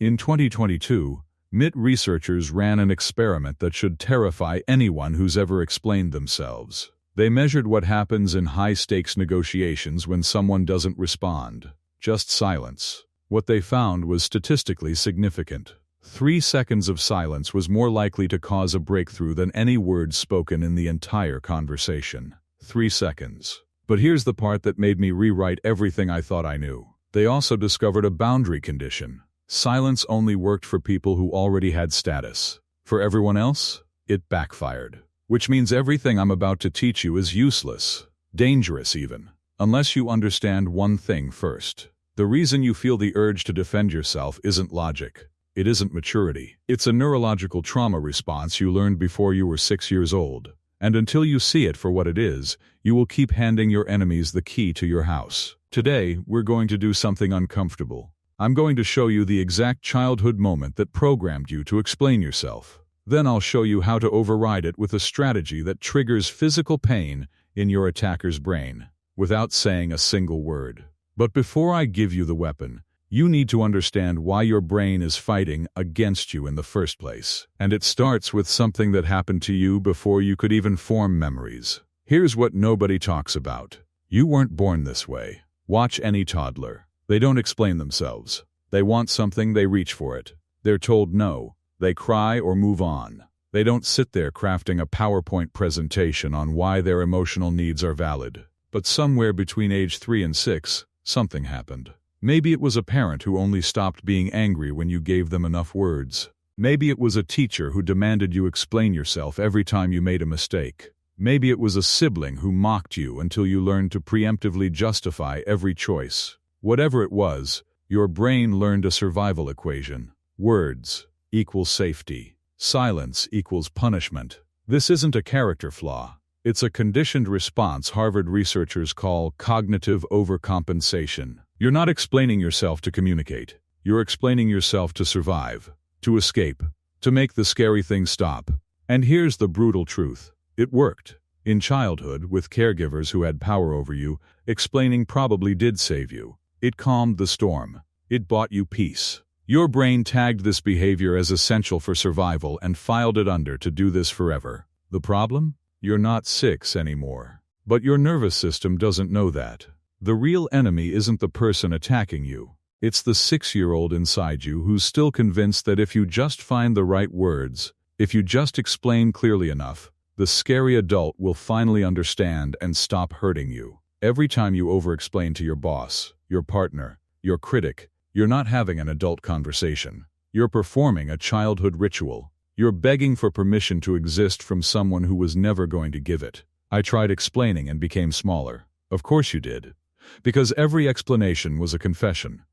In 2022, MIT researchers ran an experiment that should terrify anyone who's ever explained themselves. They measured what happens in high-stakes negotiations when someone doesn't respond. Just silence. What they found was statistically significant. 3 seconds of silence was more likely to cause a breakthrough than any words spoken in the entire conversation. 3 seconds. But here's the part that made me rewrite everything I thought I knew. They also discovered a boundary condition. Silence only worked for people who already had status. For everyone else, it backfired. Which means everything I'm about to teach you is useless, dangerous even, unless you understand one thing first. The reason you feel the urge to defend yourself isn't logic. It isn't maturity. It's a neurological trauma response you learned before you were 6 years old. And until you see it for what it is, you will keep handing your enemies the key to your house. Today, we're going to do something uncomfortable. I'm going to show you the exact childhood moment that programmed you to explain yourself. Then I'll show you how to override it with a strategy that triggers physical pain in your attacker's brain, without saying a single word. But before I give you the weapon, you need to understand why your brain is fighting against you in the first place. And it starts with something that happened to you before you could even form memories. Here's what nobody talks about. You weren't born this way. Watch any toddler. They don't explain themselves. They want something, they reach for it. They're told no. They cry or move on. They don't sit there crafting a PowerPoint presentation on why their emotional needs are valid. But somewhere between age 3 and 6, something happened. Maybe it was a parent who only stopped being angry when you gave them enough words. Maybe it was a teacher who demanded you explain yourself every time you made a mistake. Maybe it was a sibling who mocked you until you learned to preemptively justify every choice. Whatever it was, your brain learned a survival equation. Words equals safety. Silence equals punishment. This isn't a character flaw. It's a conditioned response Harvard researchers call cognitive overcompensation. You're not explaining yourself to communicate. You're explaining yourself to survive, to escape, to make the scary thing stop. And here's the brutal truth. It worked. In childhood, with caregivers who had power over you, explaining probably did save you. It calmed the storm. It bought you peace. Your brain tagged this behavior as essential for survival and filed it under to do this forever. The problem? You're not 6 anymore. But your nervous system doesn't know that. The real enemy isn't the person attacking you. It's the 6-year-old inside you who's still convinced that if you just find the right words, if you just explain clearly enough, the scary adult will finally understand and stop hurting you. Every time you over-explain to your boss, your partner, your critic, you're not having an adult conversation. You're performing a childhood ritual. You're begging for permission to exist from someone who was never going to give it. I tried explaining and became smaller. Of course you did. Because every explanation was a confession.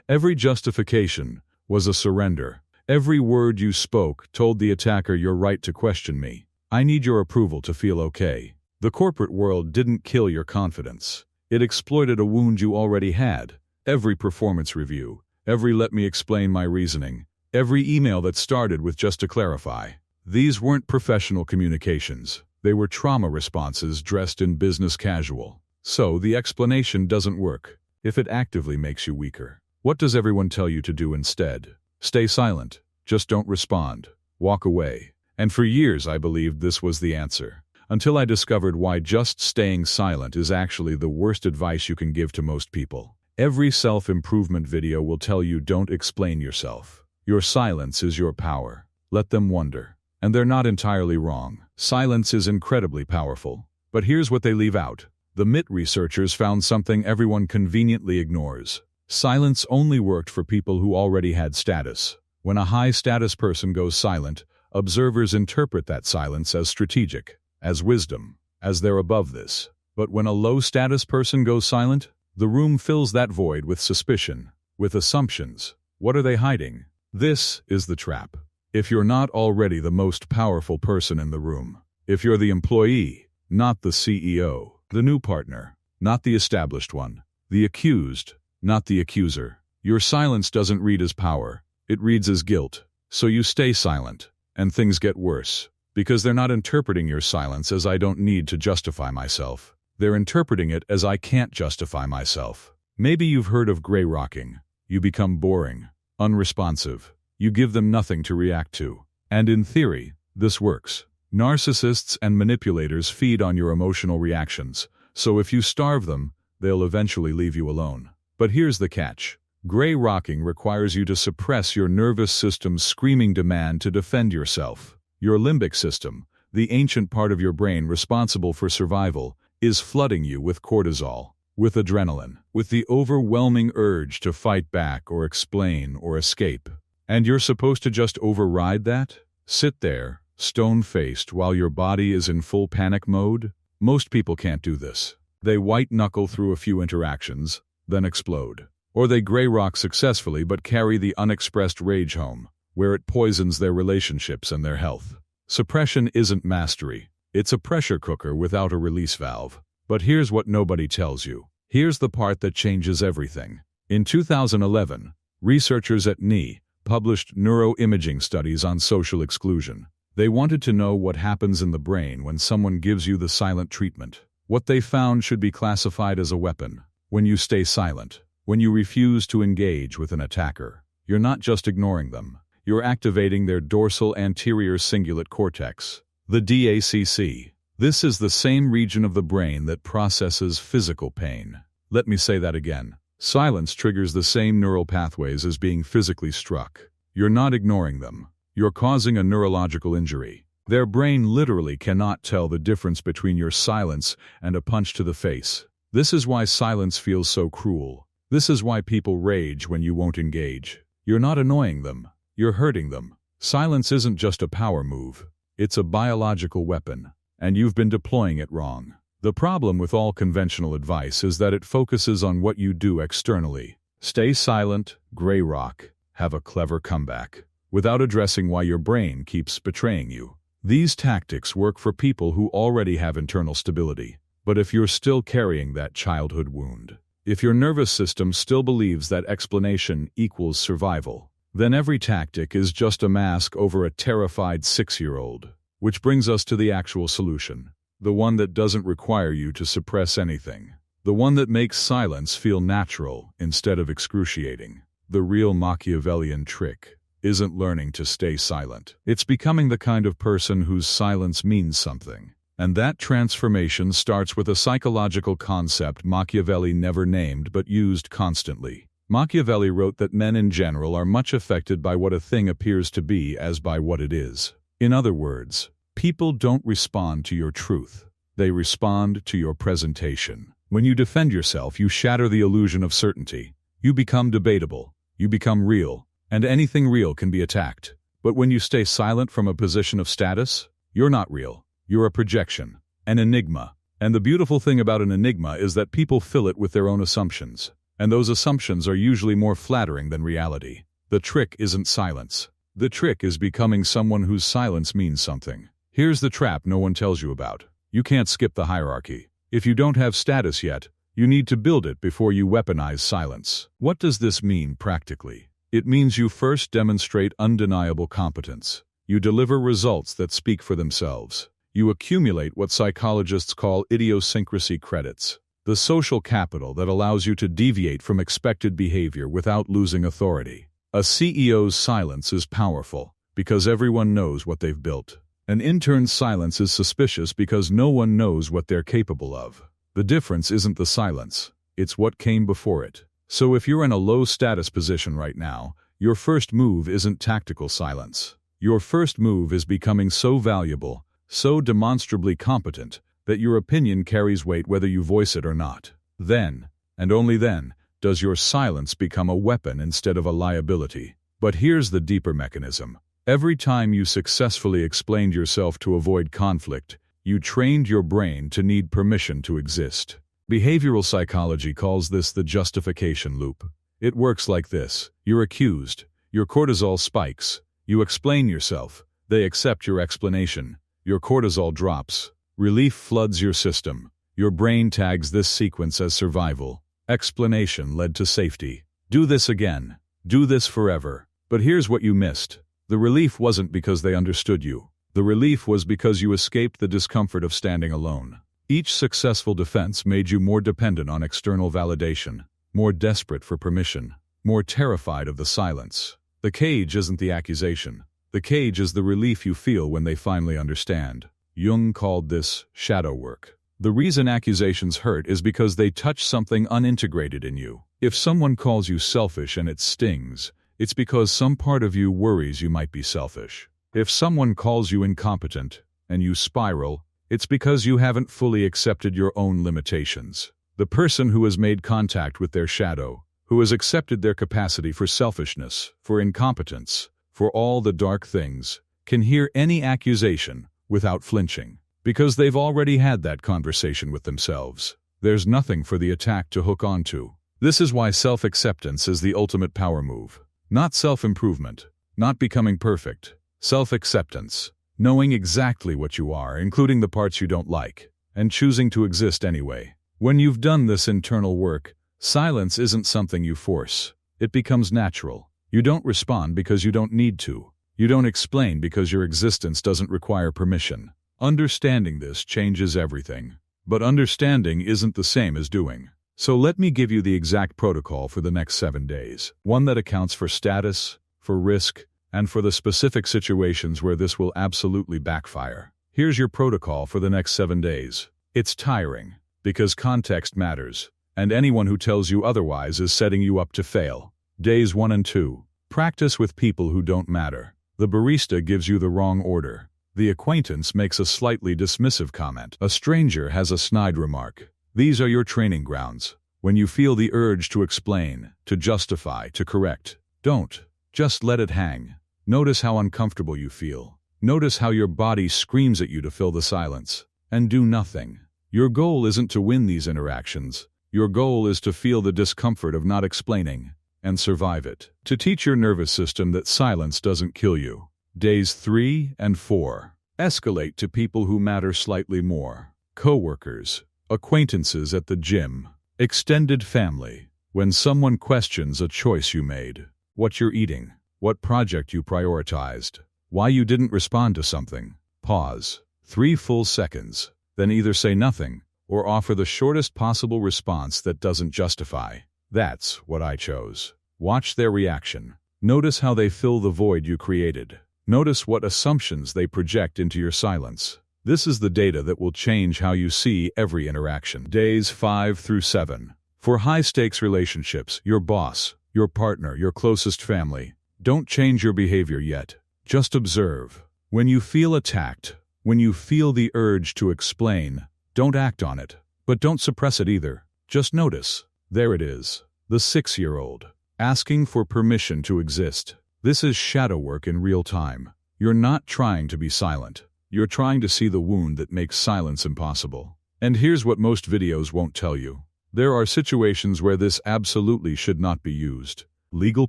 Every justification was a surrender. Every word you spoke told the attacker you're right to question me. I need your approval to feel okay. The corporate world didn't kill your confidence. It exploited a wound you already had. Every performance review, every let me explain my reasoning, every email that started with just to clarify. These weren't professional communications. They were trauma responses dressed in business casual. So the explanation doesn't work if it actively makes you weaker. What does everyone tell you to do instead? Stay silent. Just don't respond. Walk away. And for years I believed this was the answer. Until I discovered why just staying silent is actually the worst advice you can give to most people. Every self-improvement video will tell you don't explain yourself. Your silence is your power. Let them wonder. And they're not entirely wrong. Silence is incredibly powerful. But here's what they leave out. The MIT researchers found something everyone conveniently ignores. Silence only worked for people who already had status. When a high-status person goes silent, observers interpret that silence as strategic, as wisdom, as they're above this. But when a low-status person goes silent, the room fills that void with suspicion, with assumptions. What are they hiding? This is the trap. If you're not already the most powerful person in the room, if you're the employee, not the CEO, the new partner, not the established one, the accused, not the accuser, your silence doesn't read as power, it reads as guilt. So you stay silent, and things get worse, because they're not interpreting your silence as I don't need to justify myself. They're interpreting it as I can't justify myself. Maybe you've heard of gray rocking. You become boring, unresponsive. You give them nothing to react to. And in theory, this works. Narcissists and manipulators feed on your emotional reactions, so if you starve them, they'll eventually leave you alone. But here's the catch. Gray rocking requires you to suppress your nervous system's screaming demand to defend yourself. Your limbic system, the ancient part of your brain responsible for survival, is flooding you with cortisol, with adrenaline, with the overwhelming urge to fight back or explain or escape. And you're supposed to just override that? Sit there, stone-faced, while your body is in full panic mode? Most people can't do this. They white-knuckle through a few interactions, then explode. Or they gray rock successfully but carry the unexpressed rage home, where it poisons their relationships and their health. Suppression isn't mastery. It's a pressure cooker without a release valve. But here's what nobody tells you. Here's the part that changes everything. In 2011, researchers at NI published neuroimaging studies on social exclusion. They wanted to know what happens in the brain when someone gives you the silent treatment. What they found should be classified as a weapon. When you stay silent, when you refuse to engage with an attacker, you're not just ignoring them. You're activating their dorsal anterior cingulate cortex, the DACC. This is the same region of the brain that processes physical pain. Let me say that again. Silence triggers the same neural pathways as being physically struck. You're not ignoring them. You're causing a neurological injury. Their brain literally cannot tell the difference between your silence and a punch to the face. This is why silence feels so cruel. This is why people rage when you won't engage. You're not annoying them. You're hurting them. Silence isn't just a power move. It's a biological weapon, and you've been deploying it wrong. The problem with all conventional advice is that it focuses on what you do externally. Stay silent, gray rock, have a clever comeback, without addressing why your brain keeps betraying you. These tactics work for people who already have internal stability. But if you're still carrying that childhood wound, if your nervous system still believes that explanation equals survival, then every tactic is just a mask over a terrified 6-year-old. Which brings us to the actual solution. The one that doesn't require you to suppress anything. The one that makes silence feel natural instead of excruciating. The real Machiavellian trick isn't learning to stay silent. It's becoming the kind of person whose silence means something. And that transformation starts with a psychological concept Machiavelli never named but used constantly. Machiavelli wrote that men in general are much affected by what a thing appears to be as by what it is. In other words, people don't respond to your truth. They respond to your presentation. When you defend yourself, you shatter the illusion of certainty. You become debatable. You become real. And anything real can be attacked. But when you stay silent from a position of status, you're not real. You're a projection, an enigma. And the beautiful thing about an enigma is that people fill it with their own assumptions. And those assumptions are usually more flattering than reality. The trick isn't silence. The trick is becoming someone whose silence means something. Here's the trap no one tells you about. You can't skip the hierarchy. If you don't have status yet, you need to build it before you weaponize silence. What does this mean practically? It means you first demonstrate undeniable competence. You deliver results that speak for themselves. You accumulate what psychologists call idiosyncrasy credits, the social capital that allows you to deviate from expected behavior without losing authority. A CEO's silence is powerful because everyone knows what they've built. An intern's silence is suspicious because no one knows what they're capable of. The difference isn't the silence, it's what came before it. So if you're in a low-status position right now, your first move isn't tactical silence. Your first move is becoming so valuable, so demonstrably competent, that your opinion carries weight whether you voice it or not. Then, and only then, does your silence become a weapon instead of a liability. But here's the deeper mechanism. Every time you successfully explained yourself to avoid conflict, you trained your brain to need permission to exist. Behavioral psychology calls this the justification loop. It works like this. You're accused. Your cortisol spikes. You explain yourself. They accept your explanation. Your cortisol drops. Relief floods your system. Your brain tags this sequence as survival. Explanation led to safety. Do this again. Do this forever. But here's what you missed. The relief wasn't because they understood you. The relief was because you escaped the discomfort of standing alone. Each successful defense made you more dependent on external validation, more desperate for permission. more terrified of the silence. The cage isn't the accusation. The cage is the relief you feel when they finally understand. Jung called this shadow work. The reason accusations hurt is because they touch something unintegrated in you. If someone calls you selfish and it stings, it's because some part of you worries you might be selfish. If someone calls you incompetent and you spiral, it's because you haven't fully accepted your own limitations. The person who has made contact with their shadow, who has accepted their capacity for selfishness, for incompetence, for all the dark things, can hear any accusation without flinching, because they've already had that conversation with themselves. There's nothing for the attack to hook onto. This is why self-acceptance is the ultimate power move. Not self-improvement, not becoming perfect. Self-acceptance, knowing exactly what you are, including the parts you don't like, and choosing to exist anyway. When you've done this internal work, silence isn't something you force. It becomes natural. You don't respond because you don't need to. You don't explain because your existence doesn't require permission. Understanding this changes everything. But understanding isn't the same as doing. So let me give you the exact protocol for the next 7 days. One that accounts for status, for risk, and for the specific situations where this will absolutely backfire. Here's your protocol for the next 7 days. It's tiring, because context matters, and anyone who tells you otherwise is setting you up to fail. Days 1 and 2. Practice with people who don't matter. The barista gives you the wrong order. The acquaintance makes a slightly dismissive comment. A stranger has a snide remark. These are your training grounds. When you feel the urge to explain, to justify, to correct, don't. Just let it hang. Notice how uncomfortable you feel. Notice how your body screams at you to fill the silence. And do nothing. Your goal isn't to win these interactions. Your goal is to feel the discomfort of not explaining, and survive it. To teach your nervous system that silence doesn't kill you. Days 3 and 4. Escalate to people who matter slightly more. Coworkers, acquaintances at the gym, extended family. When someone questions a choice you made, what you're eating, what project you prioritized, why you didn't respond to something, pause. 3 full seconds. Then either say nothing, or offer the shortest possible response that doesn't justify. That's what I chose. Watch their reaction. Notice how they fill the void you created. Notice what assumptions they project into your silence. This is the data that will change how you see every interaction. Days 5 through 7. For high-stakes relationships, your boss, your partner, your closest family, don't change your behavior yet. Just observe. When you feel attacked, when you feel the urge to explain, don't act on it. But don't suppress it either. Just notice. There it is. The 6-year-old. Asking for permission to exist. This is shadow work in real time. You're not trying to be silent. You're trying to see the wound that makes silence impossible. And here's what most videos won't tell you. There are situations where this absolutely should not be used. Legal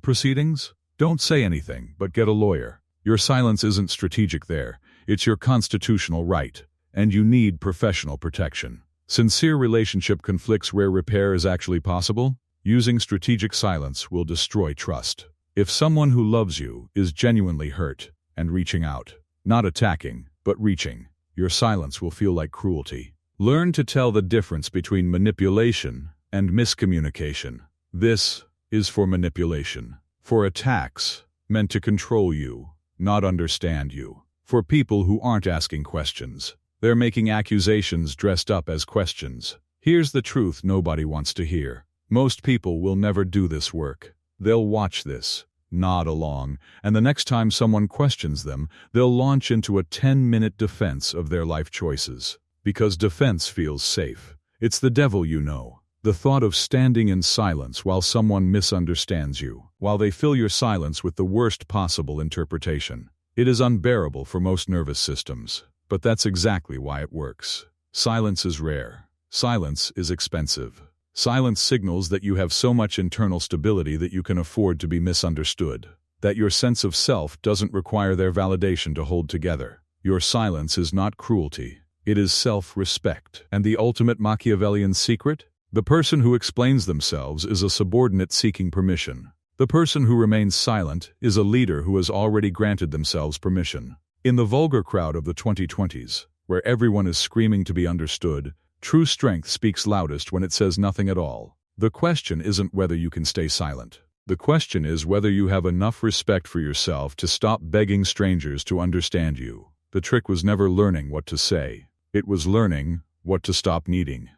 proceedings? Don't say anything, but get a lawyer. Your silence isn't strategic there. It's your constitutional right, and you need professional protection. Sincere relationship conflicts where repair is actually possible? Using strategic silence will destroy trust. If someone who loves you is genuinely hurt and reaching out, not attacking, but reaching, your silence will feel like cruelty. Learn to tell the difference between manipulation and miscommunication. This is for manipulation. For attacks, meant to control you, not understand you. For people who aren't asking questions. They're making accusations dressed up as questions. Here's the truth nobody wants to hear. Most people will never do this work. They'll watch this, nod along, and the next time someone questions them, they'll launch into a 10-minute defense of their life choices. Because defense feels safe. It's the devil you know. The thought of standing in silence while someone misunderstands you, while they fill your silence with the worst possible interpretation. It is unbearable for most nervous systems, but that's exactly why it works. Silence is rare. Silence is expensive. Silence signals that you have so much internal stability that you can afford to be misunderstood, that your sense of self doesn't require their validation to hold together. Your silence is not cruelty. It is self-respect. And the ultimate Machiavellian secret? The person who explains themselves is a subordinate seeking permission. The person who remains silent is a leader who has already granted themselves permission. In the vulgar crowd of the 2020s, where everyone is screaming to be understood, true strength speaks loudest when it says nothing at all. The question isn't whether you can stay silent. The question is whether you have enough respect for yourself to stop begging strangers to understand you. The trick was never learning what to say. It was learning what to stop needing.